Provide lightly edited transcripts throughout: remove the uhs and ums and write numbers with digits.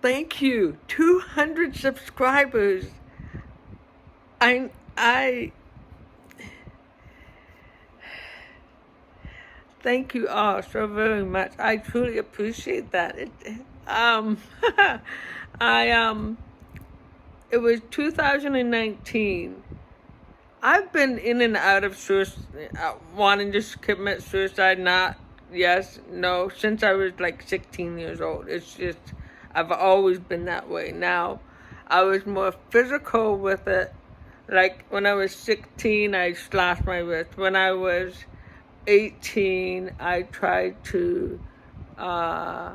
Thank you. 200 subscribers. I thank you all so very much. I truly appreciate that. Um, I it was 2019. I've been in and out of wanting to commit suicide. Not yes, no, since I was like 16 years old. It's just I've always been that way. Now, I was more physical with it. Like when I was 16, I slashed my wrist. When I was 18, I tried to. I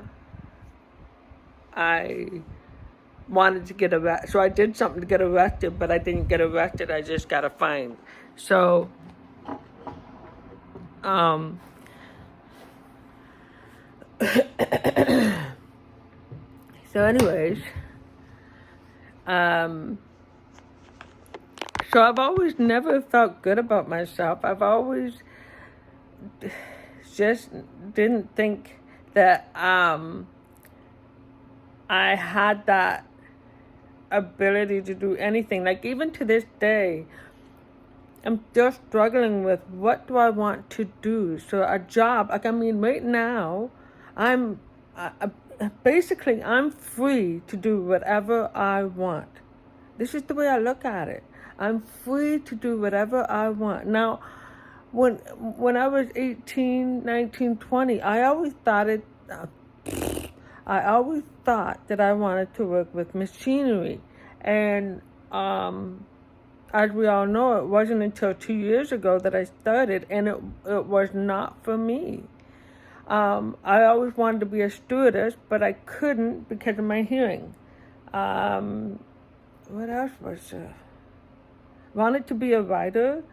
wanted to get arrested. So I did something to get arrested, but I didn't get arrested. I just got a fine. So, um, anyways, so I've always never felt good about myself. I've always just didn't think that, I had that ability to do anything. Like even to this day, I'm still struggling with what do I want to do. So a job, like I mean, right now, I'm basically I'm free to do whatever I want. This is the way I look at it. I'm free to do whatever I want. Now, when I was 18, 19, 20, I always thought that I wanted to work with machinery. And as we all know, it wasn't until 2 years ago that I started, and it was not for me. I always wanted to be a stewardess, but I couldn't because of my hearing. What else was there? Wanted to be a writer,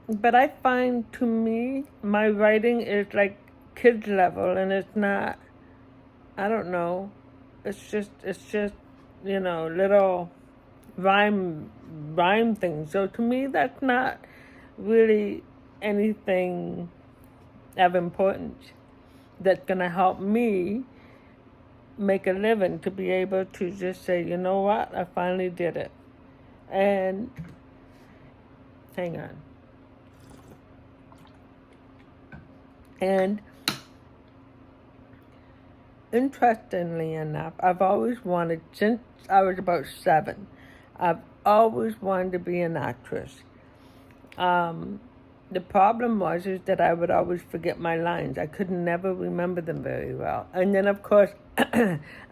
but I find to me, my writing is like kids level, and it's not, I don't know, it's just, little rhyme things. So to me, that's not really anything of importance that's gonna help me make a living, to be able to just say, you know what, I finally did it. And hang on. And interestingly enough, I've always wanted, since I was about 7, I've always wanted to be an actress. The problem was that I would always forget my lines. I could never remember them very well. And then, of course,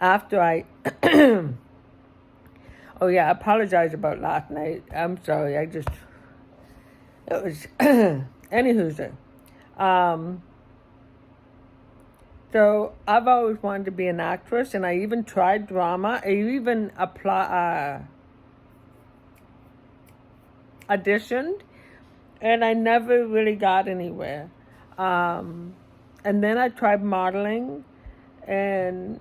after I... oh, yeah, I apologize about last night. I'm sorry. It was... Anywho, so I've always wanted to be an actress, and I even tried drama. I even auditioned, and I never really got anywhere. And then I tried modeling, and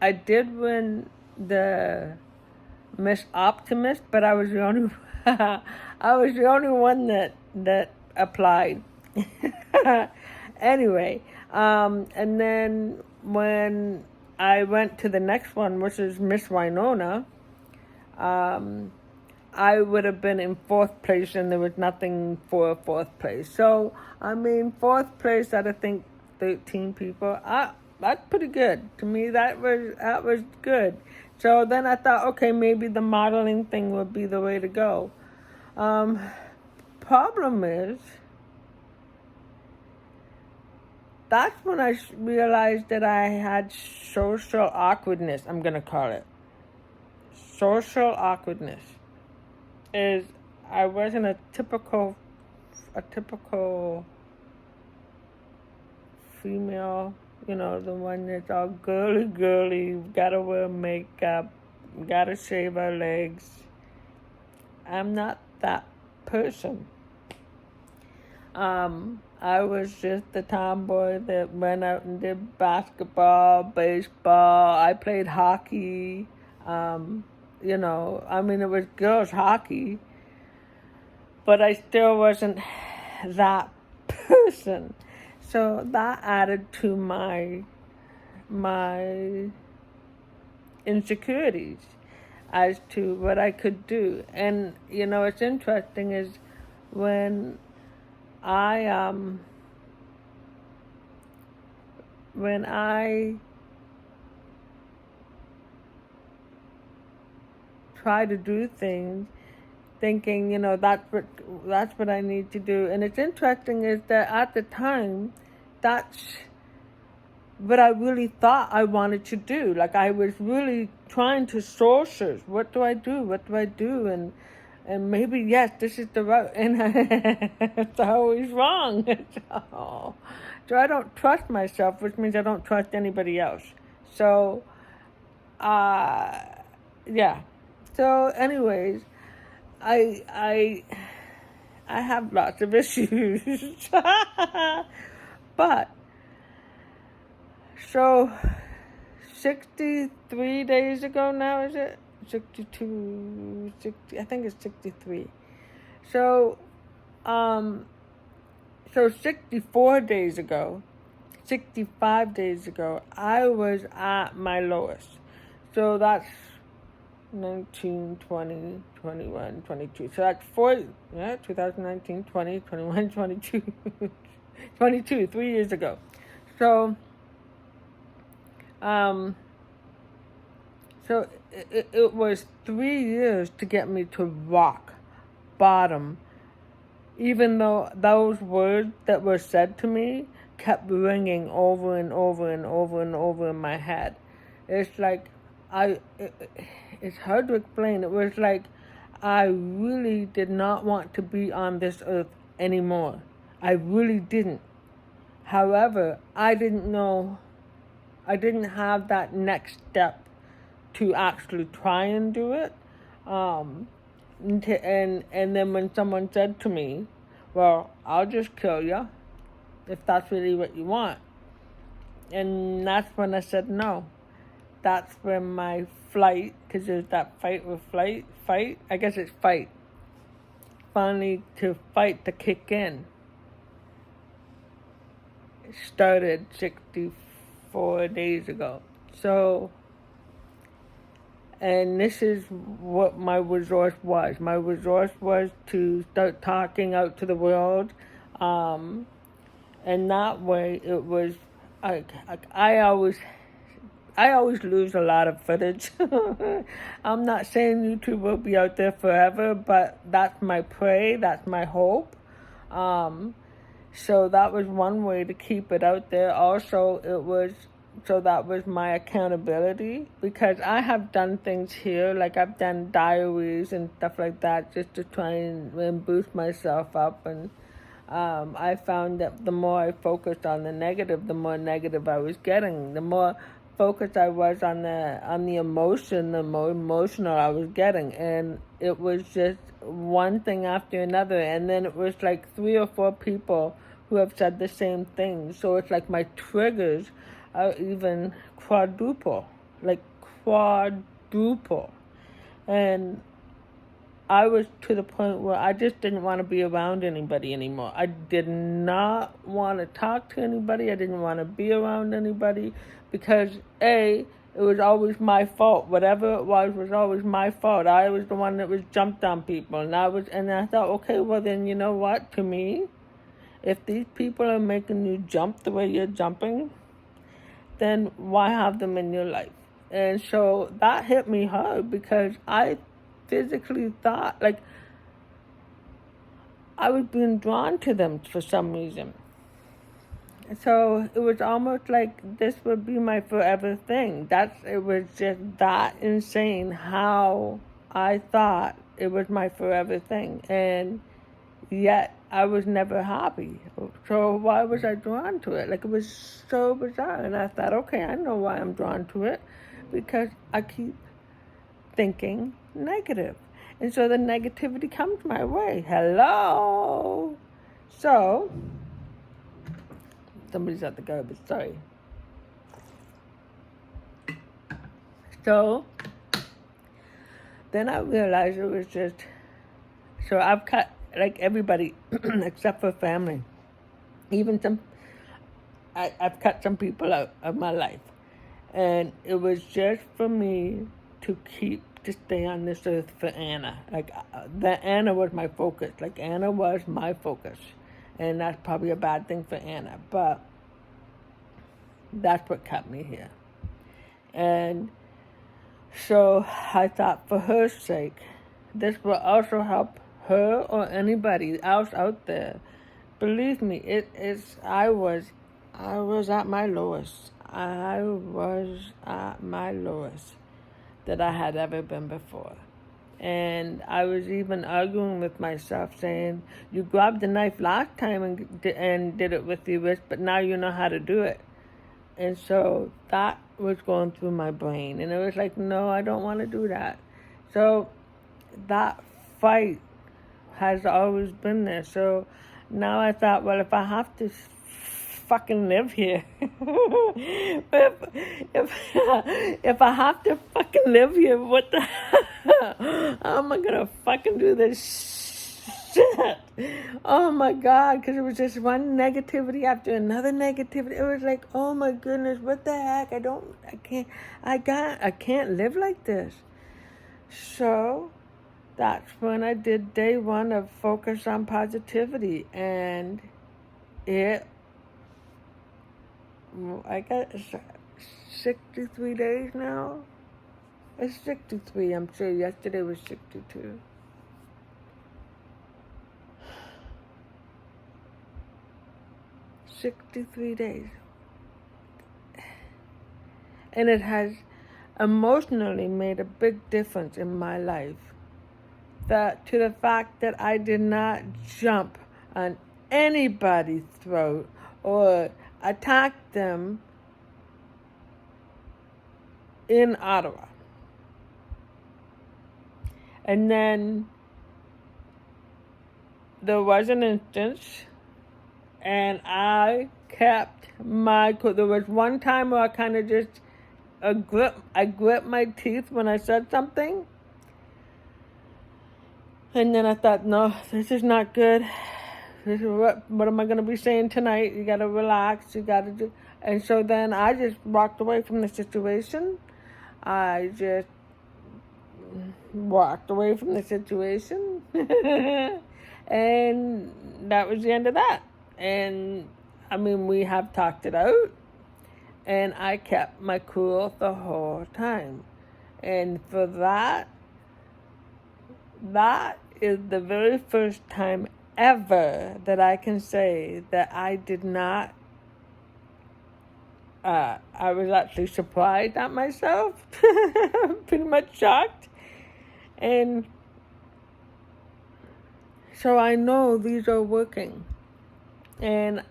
I did win the Miss Optimist, but I was the only one that applied. Anyway, and then when I went to the next one, which is Miss Winona, I would have been in 4th place, and there was nothing for 4th place. So, I mean, 4th place out of, I think, 13 people, that's pretty good. To me, that was good. So then I thought, okay, maybe the modeling thing would be the way to go. Problem is, that's when I realized that I had social awkwardness, I'm going to call it. Social awkwardness is I wasn't a typical female, the one that's all girly, gotta wear makeup, gotta shave her legs. I'm not that person. I was just the tomboy that went out and did basketball, baseball. I played hockey. It was girls hockey, but I still wasn't that person. So that added to my insecurities as to what I could do. And what's interesting is when I when I try to do things thinking, that's what I need to do. And it's interesting is that at the time, that's what I really thought I wanted to do. Like I was really trying to source it. What do I do? What do I do? And maybe yes, this is the route. And it's always wrong. So I don't trust myself, which means I don't trust anybody else. So, yeah. So, anyways, I have lots of issues, but so 63 days ago now, is it 62? 60, I think it's 63. So 64 days ago, 65 days ago, I was at my lowest. So that's 19, 20, 21, 22. So that's 2019, 20, 21, 22, 22, 3 years ago. So, it was 3 years to get me to rock bottom, even though those words that were said to me kept ringing over and over and over and over in my head. It's like, it's hard to explain. It was like I really did not want to be on this earth anymore. I really didn't. However, I didn't have that next step to actually try and do it. And then when someone said to me, well, I'll just kill you if that's really what you want. And that's when I said no. That's when my flight, because there's that fight, I guess it's fight, finally to fight to kick in, it started 64 days ago. So, and this is what my resource was. My resource was to start talking out to the world, and that way it was, I always lose a lot of footage. I'm not saying YouTube will be out there forever, but that's my pray, that's my hope. So that was one way to keep it out there. Also, that was my accountability, because I have done things here, like I've done diaries and stuff like that, just to try and boost myself up. And I found that the more I focused on the negative, the more negative I was getting. The more focused I was on the emotion, the more emotional I was getting. And it was just one thing after another. And then it was like 3 or 4 people who have said the same thing. So it's like my triggers are even quadruple. And I was to the point where I just didn't want to be around anybody anymore. I did not want to talk to anybody. I didn't want to be around anybody, because it was always my fault. Whatever it was always my fault. I was the one that was jumped on people. And I thought, okay, well then, you know what? To me, if these people are making you jump the way you're jumping, then why have them in your life? And so that hit me hard, because I physically thought like I was being drawn to them for some reason. So it was almost like this would be my forever thing. It was just that insane how I thought it was my forever thing. And yet I was never happy. So why was I drawn to it? Like, it was so bizarre. And I thought, okay, I know why I'm drawn to it. Because I keep thinking negative. And so the negativity comes my way. Hello. So, somebody's at the garbage, sorry. So, then I realized it was just, so I've cut, like everybody, except for family. Even I've cut some people out of my life. And it was just for me to stay on this earth for Anna. Like, that Anna was my focus. Like, Anna was my focus. And that's probably a bad thing for Anna. But that's what kept me here. And so I thought, for her sake, this will also help her or anybody else out there. Believe me, I was at my lowest. I was at my lowest that I had ever been before. And I was even arguing with myself, saying, you grabbed the knife last time and did it with your wrist, but now you know how to do it. And so that was going through my brain. And it was like, no, I don't want to do that. So that fight has always been there. So now I thought, well, if I have to fucking live here, if I have to fucking live here, what the hell? How am I gonna fucking do this shit? Oh my God, because it was just one negativity after another negativity. It was like, oh my goodness, what the heck? I can't live like this. So that's when I did day one of Focus on Positivity, and I got 63 days now. It's 63, I'm sure. Yesterday was 62. $63 days. And it has emotionally made a big difference in my life. To the fact that I did not jump on anybody's throat or attack them in Ottawa. And then there was an instance, and I kept my cool. There was one time where I kind of just gripped my teeth when I said something. And then I thought, no, this is not good. This is what am I going to be saying tonight? You got to relax. You got to do. And so then I just walked away from the situation. I just walked away from the situation. And that was the end of that. And, I mean, we have talked it out. And I kept my cool the whole time. And for that is the very first time ever that I can say that I did not, I was actually surprised at myself, pretty much shocked. And so I know these are working. And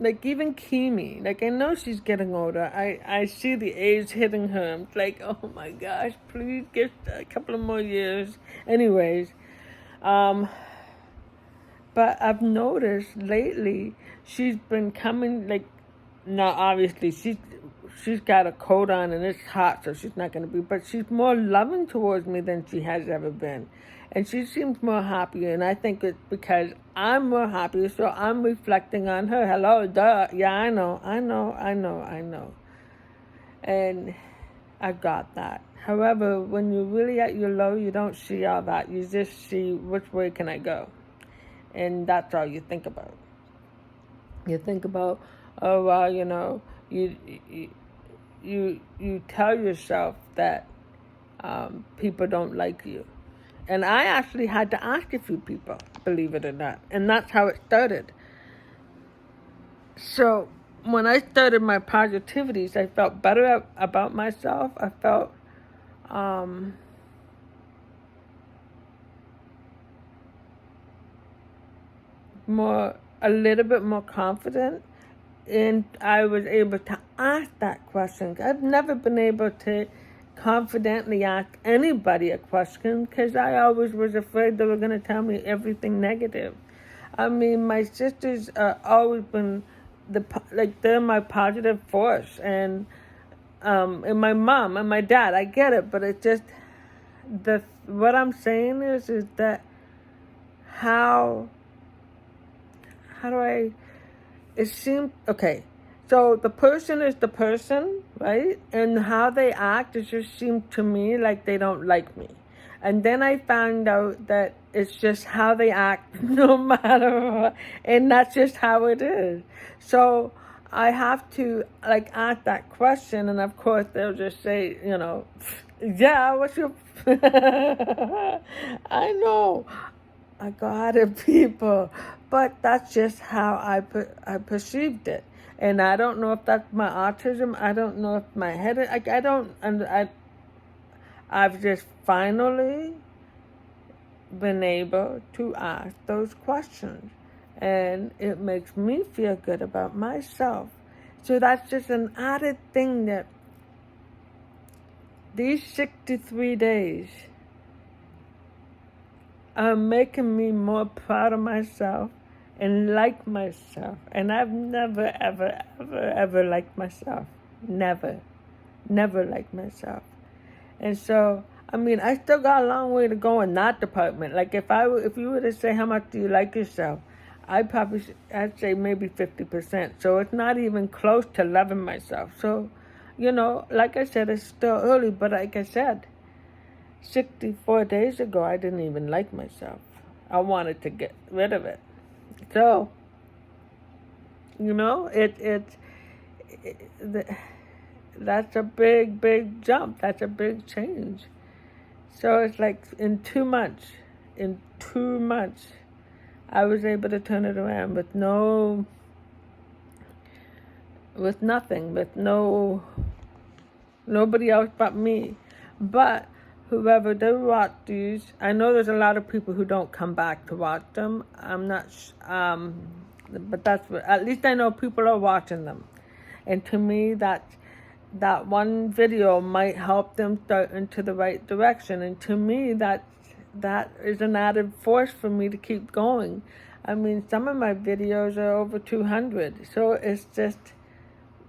like even Kimi, like I know she's getting older. I see the age hitting her. I'm like, oh my gosh, please get a couple of more years. Anyways, but I've noticed lately she's been coming, like, now obviously she's got a coat on and it's hot, so she's not going to be, but she's more loving towards me than she has ever been. And she seems more happy, and I think it's because I'm more happy, so I'm reflecting on her. Hello, duh. Yeah, I know. And I got that. However, when you're really at your low, you don't see all that. You just see, which way can I go? And that's all you think about. You think about, oh, well, you know, you tell yourself that people don't like you. And I actually had to ask a few people, believe it or not. And that's how it started. So when I started my positivities, I felt better about myself. I felt a little bit more confident. And I was able to ask that question. I've never been able to confidently ask anybody a question because I always was afraid they were going to tell me everything negative. I mean, my sisters always been they're my positive force, and my mom and my dad. I get it, but it's just what I'm saying is that how do I? It seemed okay. So the person is the person, right? And how they act, it just seemed to me like they don't like me. And then I found out that it's just how they act no matter what. And that's just how it is. So I have to like ask that question, and of course they'll just say, yeah, what's your I know. I got it, people. But that's just how I perceived it. And I don't know if that's my autism. I don't know if my head is, I don't, and I've just finally been able to ask those questions. And it makes me feel good about myself. So that's just an added thing that these 63 days are making me more proud of myself and like myself. And I've never, ever, ever, ever liked myself. Never. Never liked myself. And so, I mean, I still got a long way to go in that department. Like if you were to say how much do you like yourself, I'd say maybe 50%. So it's not even close to loving myself. So, like I said, it's still early, but like I said, 64 days ago, I didn't even like myself. I wanted to get rid of it. So, that's a big, big jump. That's a big change. So it's like in 2 months, I was able to turn it around with nobody else but me. But whoever did watch these, I know there's a lot of people who don't come back to watch them. I'm not, but at least I know people are watching them. And to me, that one video might help them start into the right direction. And to me, that is an added force for me to keep going. I mean, some of my videos are over 200. So it's just,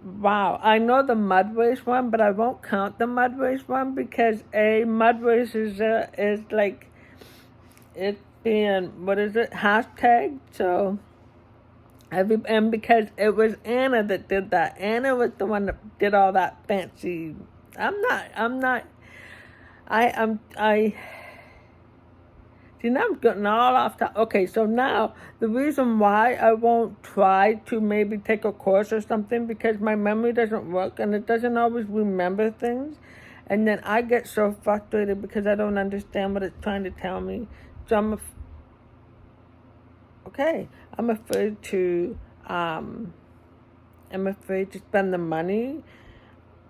wow. I know the mud race one, but I won't count the mud race one because mud race is like, it's being, what is it, hashtag? So, and because it was Anna that did that. Anna was the one that did all that fancy. See, now I'm getting all off top. Okay, so now the reason why I won't try to maybe take a course or something because my memory doesn't work and it doesn't always remember things. And then I get so frustrated because I don't understand what it's trying to tell me. So I'm afraid to spend the money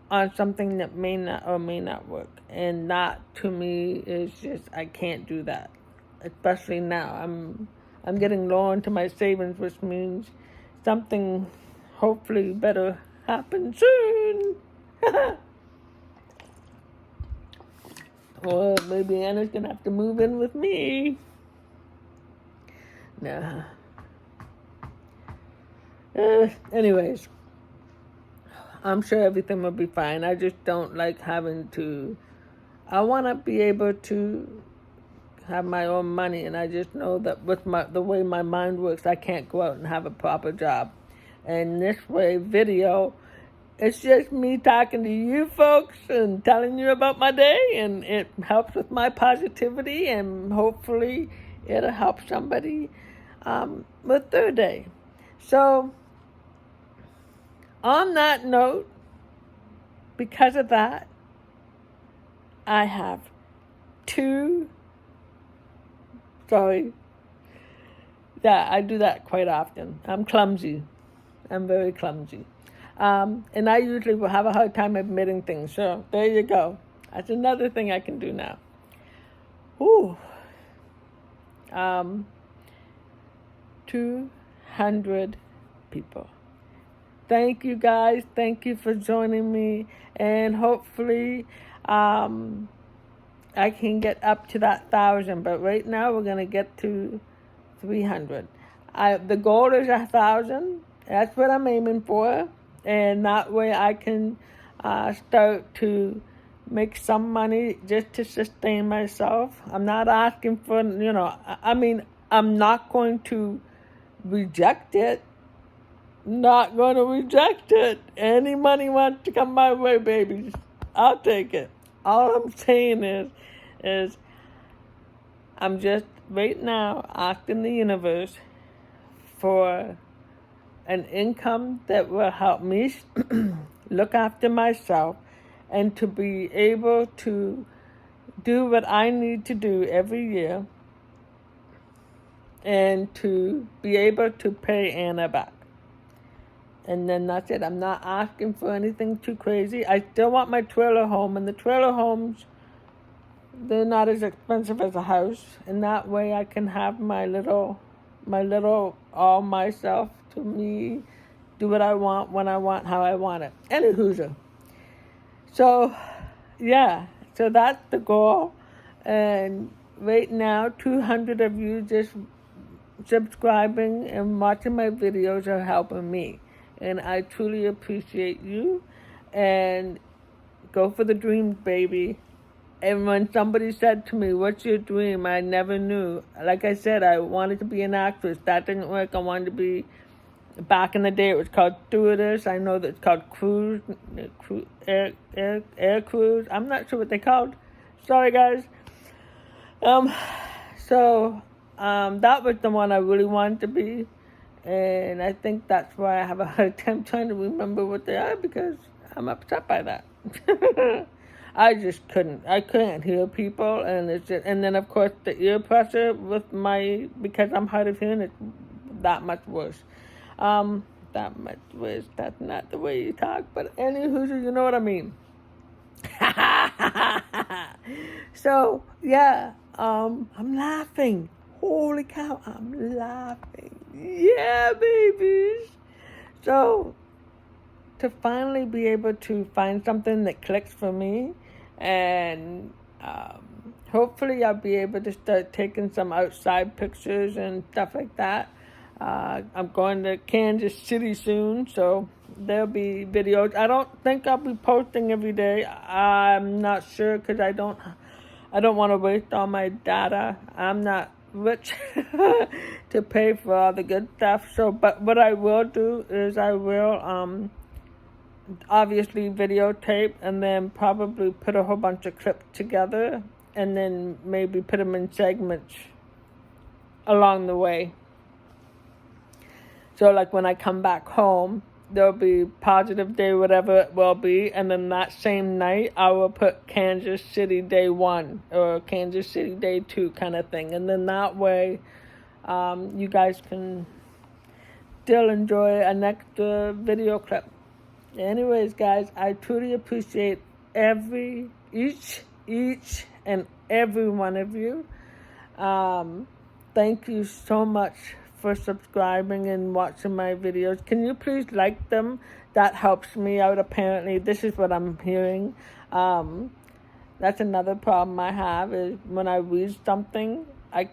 on something that may not work. And that to me is just, I can't do that. Especially now. I'm getting low into my savings, which means something hopefully better happen soon. Or maybe Anna's gonna have to move in with me. Nah. Anyways, I'm sure everything will be fine. I just don't like having to. I want to be able to have my own money, and I just know that with the way my mind works, I can't go out and have a proper job. And this way, video, it's just me talking to you folks and telling you about my day, and it helps with my positivity, and hopefully it'll help somebody with their day. So, on that note, because of that, I have I do that quite often. I'm clumsy. I'm very clumsy. And I usually will have a hard time admitting things. So there you go. That's another thing I can do now. Ooh. 200 people. Thank you guys. Thank you for joining me. And hopefully, I can get up to that 1,000, but right now we're going to get to 300. The goal is 1,000. That's what I'm aiming for. And that way I can start to make some money just to sustain myself. I'm not asking for, I'm not going to reject it. not going to reject it. Any money wants to come my way, babies, I'll take it. All I'm saying is I'm just right now asking the universe for an income that will help me look after myself and to be able to do what I need to do every year and to be able to pay Anna back. And then that's it. I'm not asking for anything too crazy. I still want my trailer home, and the trailer homes, they're not as expensive as a house. And that way I can have my little all myself to me, do what I want, when I want, how I want it. Any Hoosier. So, yeah. So that's the goal. And right now, 200 of you just subscribing and watching my videos are helping me. And I truly appreciate you. And go for the dreams, baby. And when somebody said to me, what's your dream? I never knew. Like I said, I wanted to be an actress. That didn't work. I wanted to be, back in the day, it was called stewardess. I know that it's called air cruise. I'm not sure what they called. Sorry, guys. So that was the one I really wanted to be. And I think that's why I have a hard time trying to remember what they are, because I'm upset by that. I just couldn't. I couldn't hear people, and it's just, and then of course the ear pressure with my, because I'm hard of hearing, it's that much worse. That much worse. That's not the way you talk, but anywho, you know what I mean. So yeah, I'm laughing. Holy cow, I'm laughing. Yeah, babies. So, to finally be able to find something that clicks for me, and hopefully I'll be able to start taking some outside pictures and stuff like that. I'm going to Kansas City soon, so there'll be videos. I don't think I'll be posting every day. I'm not sure, because I don't want to waste all my data. I'm not rich to pay for all the good stuff. So, but what I will do is I will obviously videotape, and then probably put a whole bunch of clips together, and then maybe put them in segments along the way. So like when I come back home, there'll be Positive Day, whatever it will be, and then that same night I will put Kansas City Day 1 or Kansas City Day 2 kind of thing. And then that way you guys can still enjoy an extra video clip. Anyways, guys, I truly appreciate each and every one of you. Thank you so much for subscribing and watching my videos. Can you please like them? That helps me out, apparently. This is what I'm hearing. That's another problem I have, is when I read something, I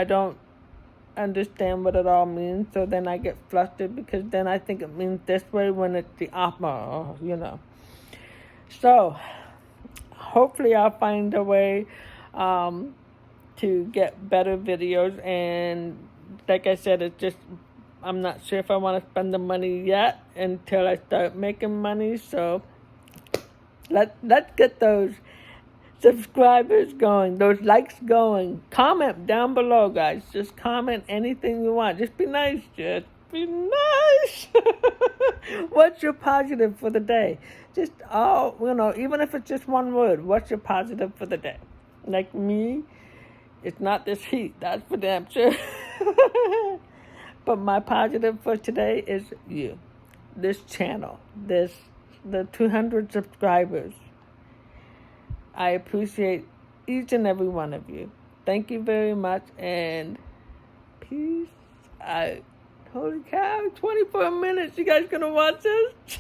don't understand what it all means, so then I get flustered, because then I think it means this way when it's the opposite, you know. So, hopefully I'll find a way to get better videos, and like I said, it's just, I'm not sure if I want to spend the money yet until I start making money, so let's get those subscribers going, those likes going. Comment down below, guys. Just comment anything you want. Just be nice. Just be nice. What's your positive for the day? Just, even if it's just one word, what's your positive for the day? Like me, it's not this heat. That's for damn sure. But my positive for today is you. This channel. The 200 subscribers. I appreciate each and every one of you. Thank you very much, and peace out. Holy cow, 24 minutes. You guys gonna watch this?